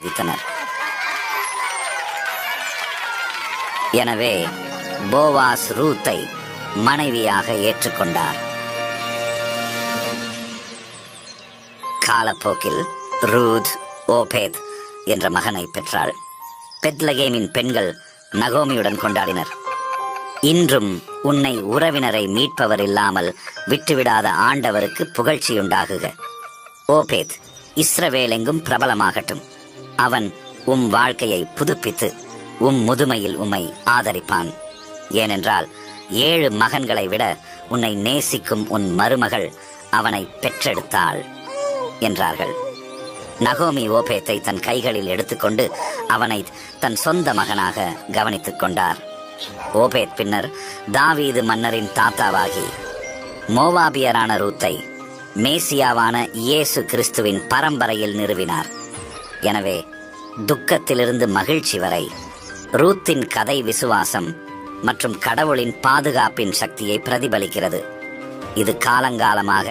ஆசீர்வதித்தனர். எனவே போவாஸ் ரூத்தை மனைவியாக ஏற்றுக்கொண்டார். காலப்போக்கில் ரூத் ஓபேத் என்ற மகனை பெற்றாள். பெத்லகேமின் பெண்கள் நகோமியுடன் கொண்டாடினர். இன்றும் உன்னை உறவினரை மீட்பவர் இல்லாமல் விட்டுவிடாத ஆண்டவருக்கு புகழ்ச்சியுண்டாகுக. ஓபேத் இஸ்ரவேலெங்கும் பிரபலமாகட்டும். அவன் வாழ்க்கையை புதுப்பித்து முதுமையில் உம்மை ஆதரிப்பான். ஏனென்றால் 7 மகன்களை விட உன்னை நேசிக்கும் உன் மருமகள் அவனை பெற்றெடுத்தாள் என்றார்கள். நகோமி ஓபேத்தை தன் கைகளில் எடுத்துக்கொண்டு அவனை தன் சொந்த மகனாக கவனித்துக் கொண்டார். ஓபேத் பின்னர் தாவீது மன்னரின் தாத்தாவாகி மோவாபியரான ரூத்தை மேசியாவான இயேசு கிறிஸ்துவின் பரம்பரையில் நிறுவினார். எனவே துக்கத்திலிருந்து மகிழ்ச்சி வரை ரூத்தின் கதை விசுவாசம் மற்றும் கடவுளின் பாதுகாப்பின் சக்தியை பிரதிபலிக்கிறது. இது காலங்காலமாக